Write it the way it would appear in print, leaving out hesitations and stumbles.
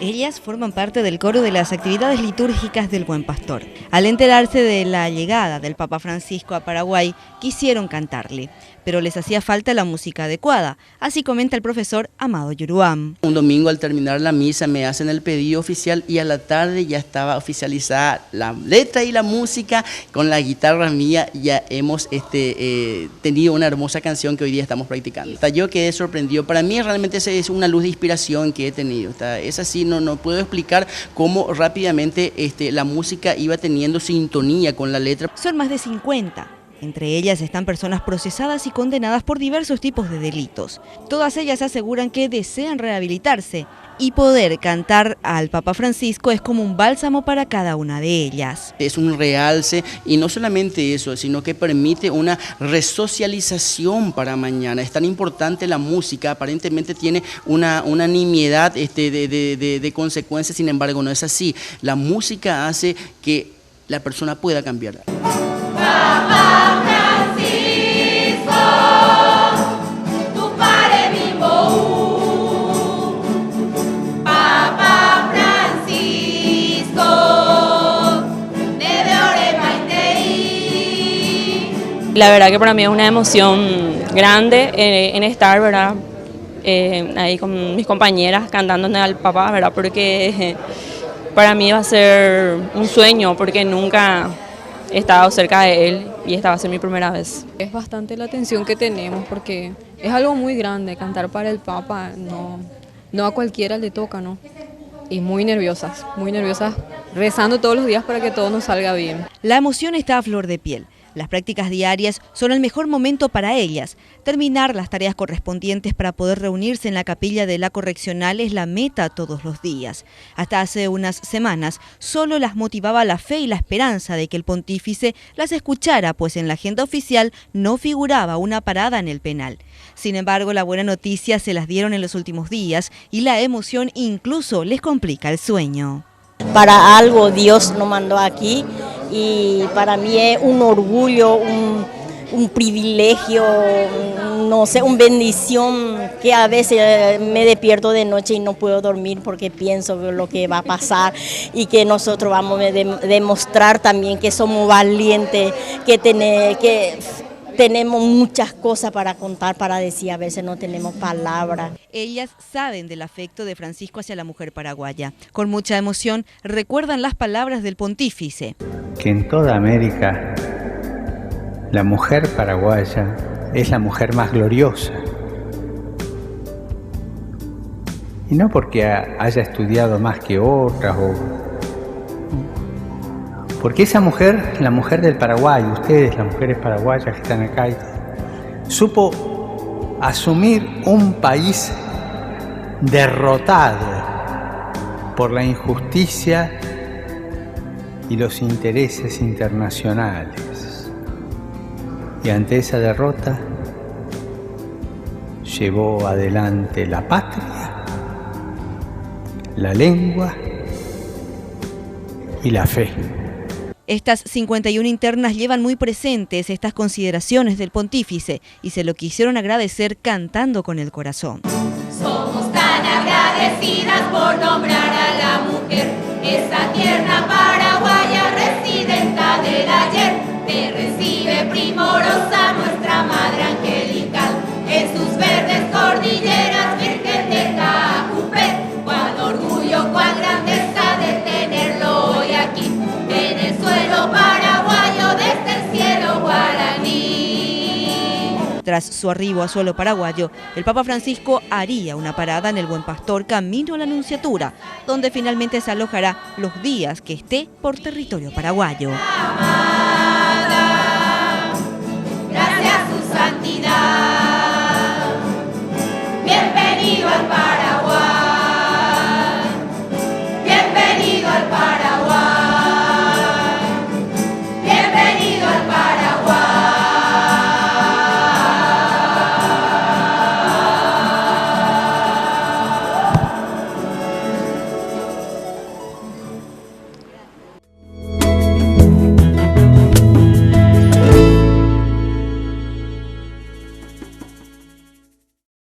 Ellas forman parte del coro de las actividades litúrgicas del Buen Pastor. Al enterarse de la llegada del Papa Francisco a Paraguay, quisieron cantarle, pero les hacía falta la música adecuada, así comenta el profesor Amado Yuruam. Un domingo al terminar la misa me hacen el pedido oficial y a la tarde ya estaba oficializada la letra y la música. Con la guitarra mía ya hemos tenido una hermosa canción que hoy día estamos practicando. Yo quedé sorprendido. Para mí realmente es una luz de inspiración que he tenido. Es así, no puedo explicar cómo rápidamente la música iba teniendo sintonía con la letra. Son más de 50. Entre ellas están personas procesadas y condenadas por diversos tipos de delitos. Todas ellas aseguran que desean rehabilitarse y poder cantar al Papa Francisco es como un bálsamo para cada una de ellas. Es un realce y no solamente eso, sino que permite una resocialización para mañana. Es tan importante la música, aparentemente tiene una nimiedad de consecuencias, sin embargo no es así. La música hace que la persona pueda cambiar. Papa Francisco, tu pare vivo. Papa Francisco, debe ore maitei. La verdad que para mí es una emoción grande en estar, ¿verdad? Ahí con mis compañeras cantando al Papa, ¿verdad? Porque para mí va a ser un sueño, porque nunca he estado cerca de él y esta va a ser mi primera vez. Es bastante la atención que tenemos porque es algo muy grande, cantar para el Papa, no a cualquiera le toca, ¿no? Y muy nerviosas, rezando todos los días para que todo nos salga bien. La emoción está a flor de piel. Las prácticas diarias son el mejor momento para ellas. Terminar las tareas correspondientes para poder reunirse en la capilla de la correccional es la meta todos los días. Hasta hace unas semanas solo las motivaba la fe y la esperanza de que el pontífice las escuchara, pues en la agenda oficial no figuraba una parada en el penal. Sin embargo, la buena noticia se las dieron en los últimos días y la emoción incluso les complica el sueño. Para algo Dios nos mandó aquí y para mí es un orgullo, un privilegio, no sé, una bendición que a veces me despierto de noche y no puedo dormir porque pienso lo que va a pasar y que nosotros vamos a demostrar también que somos valientes, que tenemos muchas cosas para contar, para decir, a veces no tenemos palabras. Ellas saben del afecto de Francisco hacia la mujer paraguaya. Con mucha emoción recuerdan las palabras del pontífice. Que en toda América la mujer paraguaya es la mujer más gloriosa. Y no porque haya estudiado más que otras porque esa mujer, la mujer del Paraguay, ustedes, las mujeres paraguayas que están acá, supo asumir un país derrotado por la injusticia y los intereses internacionales. Y ante esa derrota llevó adelante la patria, la lengua y la fe. Estas 51 internas llevan muy presentes estas consideraciones del pontífice y se lo quisieron agradecer cantando con el corazón. Somos tan agradecidas por nombrar a la mujer, esa tierna paraguaya residenta del ayer, te recibe primorosa nuestra madre angelical, en sus verdes cordilleras, Virgen de Cajupé, cuán orgullo, cuán grandeza de tenerlo hoy aquí, en el suelo paraguayo desde el cielo guaraní. Tras su arribo a suelo paraguayo, el Papa Francisco haría una parada en el Buen Pastor camino a la Nunciatura, donde finalmente se alojará los días que esté por territorio paraguayo.